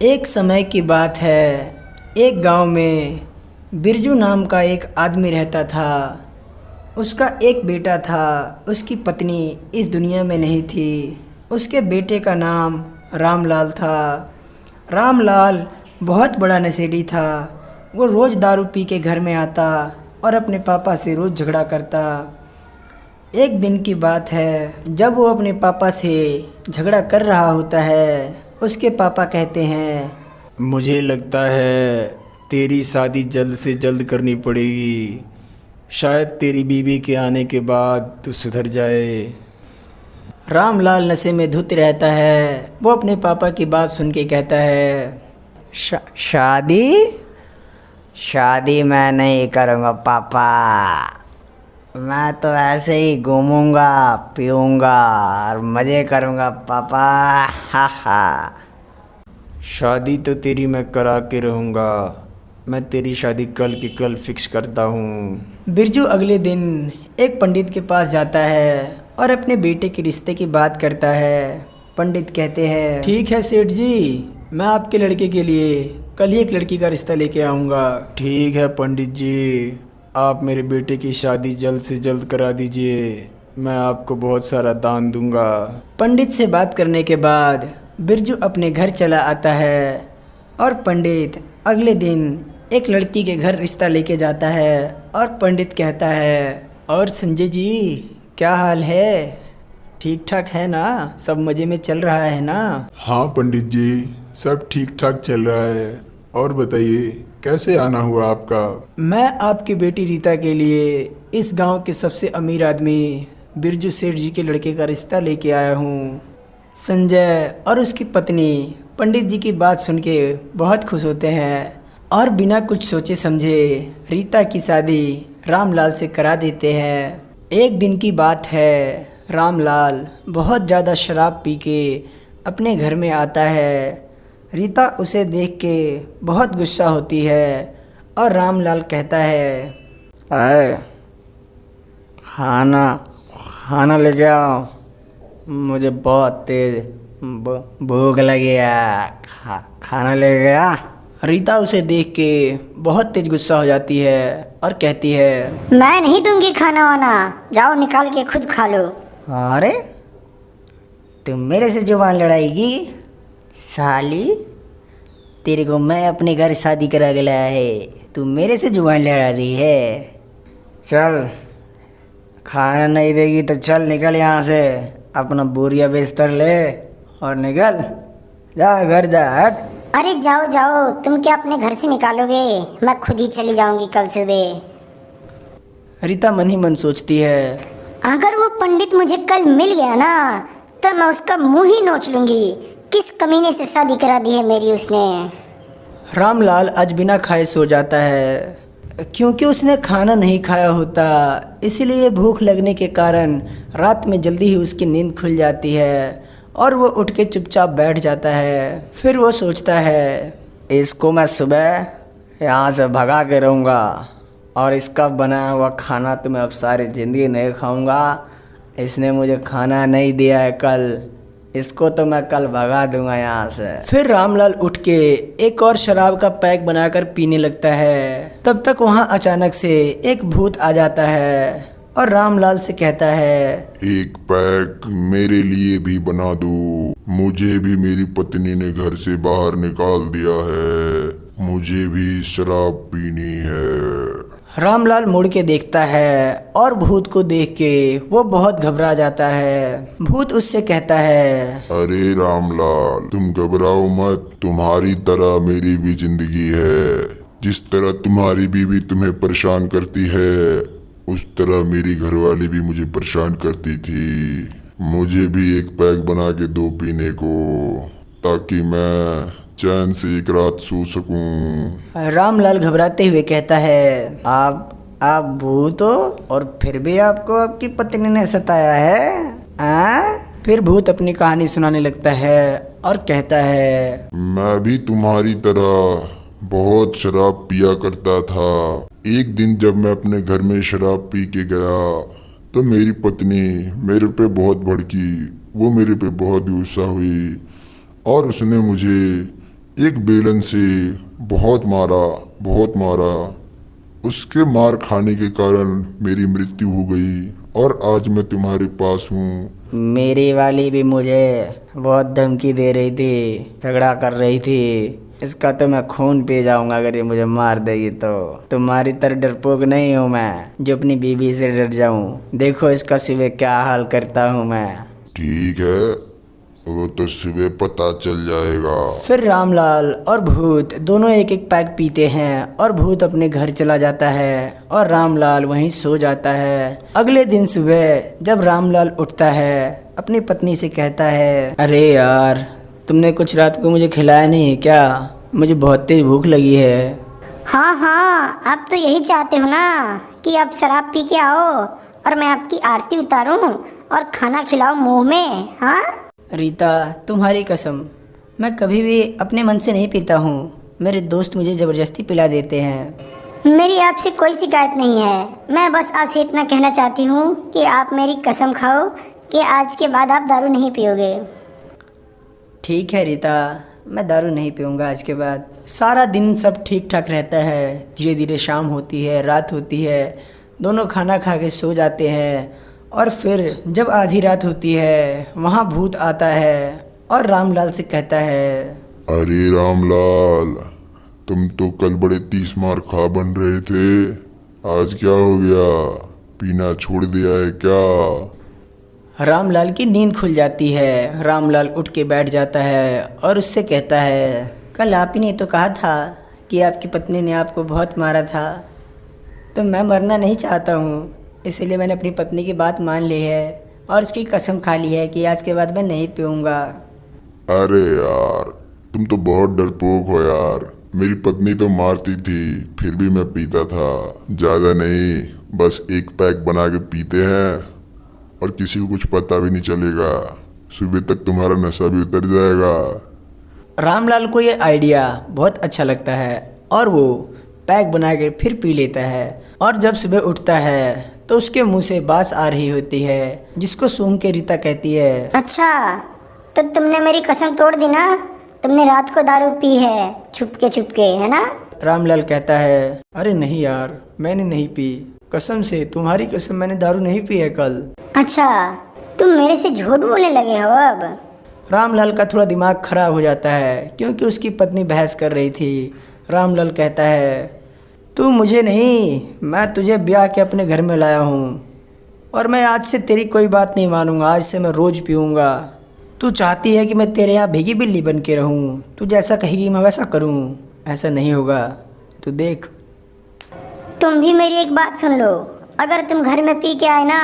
एक समय की बात है। एक गांव में बिरजू नाम का एक आदमी रहता था। उसका एक बेटा था। उसकी पत्नी इस दुनिया में नहीं थी। उसके बेटे का नाम रामलाल था। रामलाल बहुत बड़ा नशेड़ी था। वो रोज़ दारू पी के घर में आता और अपने पापा से रोज़ झगड़ा करता। एक दिन की बात है, जब वो अपने पापा से झगड़ा कर रहा होता है, उसके पापा कहते हैं, मुझे लगता है तेरी शादी जल्द से जल्द करनी पड़ेगी। शायद तेरी बीवी के आने के बाद तू सुधर जाए। रामलाल नशे में धुत रहता है। वो अपने पापा की बात सुन के कहता है, शादी शादी मैं नहीं करूँगा पापा। मैं तो ऐसे ही घूमूंगा, पीऊँगा और मज़े करूँगा पापा। हा हा। शादी तो तेरी मैं करा के रहूँगा। मैं तेरी शादी कल की कल फिक्स करता हूँ। बिरजू अगले दिन एक पंडित के पास जाता है और अपने बेटे के रिश्ते की बात करता है। पंडित कहते हैं, ठीक है सेठ जी, मैं आपके लड़के के लिए कल ही एक लड़की का रिश्ता लेके आऊँगा। ठीक है पंडित जी, आप मेरे बेटे की शादी जल्द से जल्द करा दीजिए। मैं आपको बहुत सारा दान दूंगा। पंडित से बात करने के बाद बिरजू अपने घर चला आता है और पंडित अगले दिन एक लड़की के घर रिश्ता लेके जाता है। और पंडित कहता है, और संजय जी, क्या हाल है? ठीक ठाक है ना? सब मज़े में चल रहा है ना? हाँ पंडित जी, सब ठीक ठाक चल रहा है। और बताइए, कैसे आना हुआ आपका? मैं आपकी बेटी रीता के लिए इस गांव के सबसे अमीर आदमी बिरजू सेठ जी के लड़के का रिश्ता लेके आया हूँ। संजय और उसकी पत्नी पंडित जी की बात सुन के बहुत खुश होते हैं और बिना कुछ सोचे समझे रीता की शादी रामलाल से करा देते हैं। एक दिन की बात है, रामलाल बहुत ज़्यादा शराब पी के अपने घर में आता है। रीता उसे देख के बहुत गुस्सा होती है और रामलाल कहता है, अरे खाना लेके आओ, मुझे बहुत तेज भूख लगी है। खाना ले गया। रीता उसे देख के बहुत तेज गुस्सा हो जाती है और कहती है, मैं नहीं दूंगी खाना वाना, जाओ निकाल के खुद खा लो। अरे तुम मेरे से जुबान लड़ाएगी? साली, तेरे को मैं अपने घर शादी करा के लाया है, तू मेरे से जुबान लड़ा रही है? चल, खाना नहीं देगी तो चल निकल यहाँ से। अपना बोरिया बिस्तर ले और निकल, जा घर जा, हट। अरे जाओ जाओ, तुम क्या अपने घर से निकालोगे? मैं खुद ही चली जाऊंगी कल सुबह। रीता मन ही मन सोचती है, अगर वो पंडित मुझे कल मिल गया ना, तो मैं उसका मुंह ही नोच लूंगी। किस कमीने से शादी करा दी है मेरी उसने। रामलाल आज बिना खाए सो जाता है क्योंकि उसने खाना नहीं खाया होता। इसीलिए भूख लगने के कारण रात में जल्दी ही उसकी नींद खुल जाती है और वो उठ के चुपचाप बैठ जाता है। फिर वो सोचता है, इसको मैं सुबह यहाँ से भगा के रहूँगा और इसका बनाया हुआ खाना तो मैं अब सारी ज़िंदगी नहीं खाऊँगा। इसने मुझे खाना नहीं दिया है कल, इसको तो मैं कल भगा दूंगा यहाँ से। फिर रामलाल उठ के एक और शराब का पैक बनाकर पीने लगता है। तब तक वहाँ अचानक से एक भूत आ जाता है और रामलाल से कहता है, एक पैक मेरे लिए भी बना दो। मुझे भी मेरी पत्नी ने घर से बाहर निकाल दिया है। मुझे भी शराब पीनी है। रामलाल मुड़ के देखता है और भूत को देख के वो बहुत घबरा जाता है। भूत उससे कहता है, अरे रामलाल, तुम घबराओ मत। तुम्हारी तरह मेरी भी जिंदगी है। जिस तरह तुम्हारी बीवी तुम्हें परेशान करती है, उस तरह मेरी घरवाली भी मुझे परेशान करती थी। मुझे भी एक पैक बना के दो पीने को, ताकि मैं चैन से एक रात सो सकूं। रामलाल घबराते हुए कहता है, आप भूत हो और फिर भी आपको आपकी पत्नी ने सताया है? फिर भूत अपनी कहानी सुनाने लगता है और कहता है, मैं भी तुम्हारी तरह बहुत शराब पिया करता था। एक दिन जब मैं अपने घर में शराब पी के गया तो मेरी पत्नी मेरे पे बहुत भड़की। वो मेरे पे बहुत गुस्सा हुई और उसने मुझे एक बेलन से बहुत मारा। उसके मार खाने के कारण मेरी मृत्यु हो गई और आज मैं तुम्हारे पास हूँ। मेरी वाली भी मुझे बहुत धमकी दे रही थी, झगड़ा कर रही थी। इसका तो मैं खून पी जाऊंगा अगर ये मुझे मार देगी तो। तुम्हारी तरह डरपोक नहीं हूँ मैं जो अपनी बीवी से डर जाऊं। देखो इसका सुबह क्या हाल करता हूँ मैं। ठीक है, वो तो सुबह पता चल जाएगा। फिर रामलाल और भूत दोनों एक एक पैक पीते हैं और भूत अपने घर चला जाता है और रामलाल वहीं सो जाता है। अगले दिन सुबह जब रामलाल उठता है अपनी पत्नी से कहता है, अरे यार तुमने कुछ रात को मुझे खिलाया नहीं है क्या? मुझे बहुत तेज भूख लगी है। हाँ, आप तो यही चाहते हो ना कि आप शराब पी के आओ और मैं आपकी आरती उतारूं और खाना खिलाऊं मुंह में। हाँ रीता, तुम्हारी कसम, मैं कभी भी अपने मन से नहीं पीता हूँ। मेरे दोस्त मुझे ज़बरदस्ती पिला देते हैं। मेरी आपसे कोई शिकायत नहीं है। मैं बस आपसे इतना कहना चाहती हूँ कि आप मेरी कसम खाओ कि आज के बाद आप दारू नहीं पियोगे। ठीक है रीता, मैं दारू नहीं पीऊँगा आज के बाद। सारा दिन सब ठीक ठाक रहता है। धीरे धीरे शाम होती है, रात होती है। दोनों खाना खा के सो जाते हैं और फिर जब आधी रात होती है वहाँ भूत आता है और रामलाल से कहता है, अरे रामलाल, तुम तो कल बड़े 30 मार खा बन रहे थे, आज क्या हो गया? पीना छोड़ दिया है क्या? रामलाल की नींद खुल जाती है। रामलाल उठ के बैठ जाता है और उससे कहता है, कल आप ही ने तो कहा था कि आपकी पत्नी ने आपको बहुत मारा था, तो मैं मरना नहीं चाहता हूँ, इसलिए मैंने अपनी पत्नी की बात मान ली है और उसकी कसम खा ली है कि आज के बाद मैं नहीं पीऊँगा। अरे यार, तुम तो बहुत डरपोक हो यार। मेरी पत्नी तो मारती थी फिर भी मैं पीता था। ज़्यादा नहीं, बस एक पैक बना के पीते हैं और किसी को कुछ पता भी नहीं चलेगा। सुबह तक तुम्हारा नशा भी उतर जाएगा। रामलाल को ये आइडिया बहुत अच्छा लगता है और वो पैक बना के फिर पी लेता है। और जब सुबह उठता है तो उसके मुंह से बास आ रही होती है जिसको सूंघ के रीता कहती है, अच्छा, तो तुमने मेरी कसम तोड़ दी ना? तुमने रात को दारू पी है छुपके है ना? रामलाल कहता है, अरे नहीं यार, मैंने नहीं पी, कसम से, तुम्हारी कसम, मैंने दारू नहीं पी है कल। अच्छा, तुम मेरे से झूठ बोलने लगे हो अब? रामलाल का थोड़ा दिमाग खराब हो जाता है क्योंकि उसकी पत्नी बहस कर रही थी। रामलाल कहता है, तू मुझे नहीं, मैं तुझे ब्याह के अपने घर में लाया हूँ और मैं आज से तेरी कोई बात नहीं मानूंगा। आज से मैं रोज़ पीऊँगा। तू चाहती है कि मैं तेरे यहाँ भीगी बिल्ली बन के रहूँ, तू जैसा कहेगी मैं वैसा करूँ। ऐसा नहीं होगा, तू देख। तुम भी मेरी एक बात सुन लो, अगर तुम घर में पी के आए ना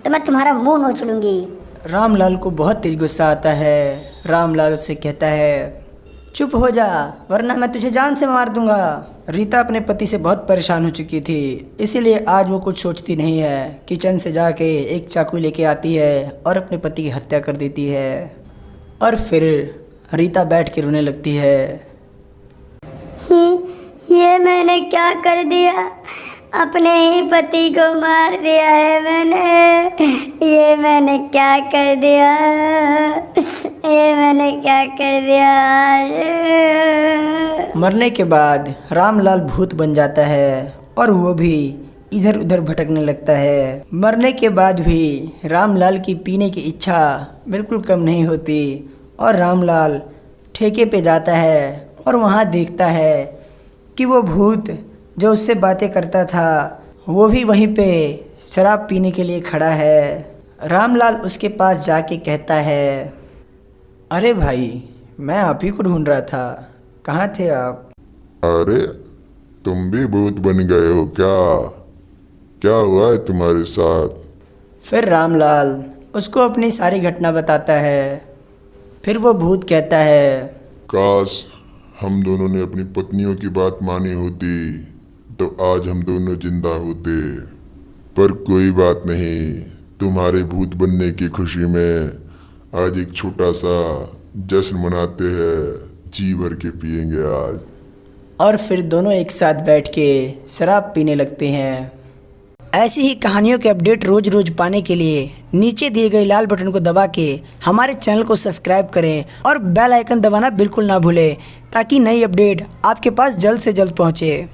तो मैं तुम्हारा मुंह नोच लूँगी। रामलाल को बहुत तेज गुस्सा आता है। रामलाल उससे कहता है, चुप हो जा वरना मैं तुझे जान से मार दूंगा। रीता अपने पति से बहुत परेशान हो चुकी थी, इसीलिए आज वो कुछ सोचती नहीं है। किचन से जाके एक चाकू लेके आती है और अपने पति की हत्या कर देती है। और फिर रीता बैठ के रोने लगती है। ये मैंने क्या कर दिया? अपने ही पति को मार दिया है मैंने। ये मैंने क्या कर दिया? ये मैंने क्या कर दिया? मरने के बाद रामलाल भूत बन जाता है और वो भी इधर उधर भटकने लगता है। मरने के बाद भी रामलाल की पीने की इच्छा बिल्कुल कम नहीं होती और रामलाल ठेके पे जाता है और वहाँ देखता है कि वो भूत जो उससे बातें करता था वो भी वहीं पे शराब पीने के लिए खड़ा है। रामलाल उसके पास जाके कहता है, अरे भाई, मैं आप ही को ढूंढ रहा था, कहाँ थे आप? अरे तुम भी भूत बन गए हो क्या? क्या हुआ है तुम्हारे साथ? फिर रामलाल उसको अपनी सारी घटना बताता है। फिर वो भूत कहता है, काश हम दोनों ने अपनी पत्नियों की बात मानी होती तो आज हम दोनों जिंदा होते। पर कोई बात नहीं, तुम्हारे भूत बनने की खुशी में आज एक छोटा सा जश्न मनाते हैं। जी भर के पिएंगे आज। और फिर दोनों एक साथ बैठ के शराब पीने लगते हैं। ऐसी ही कहानियों के अपडेट रोज रोज पाने के लिए नीचे दिए गए लाल बटन को दबा के हमारे चैनल को सब्सक्राइब करें और बेल आइकन दबाना बिल्कुल ना भूलें ताकि नई अपडेट आपके पास जल्द से जल्द पहुंचे।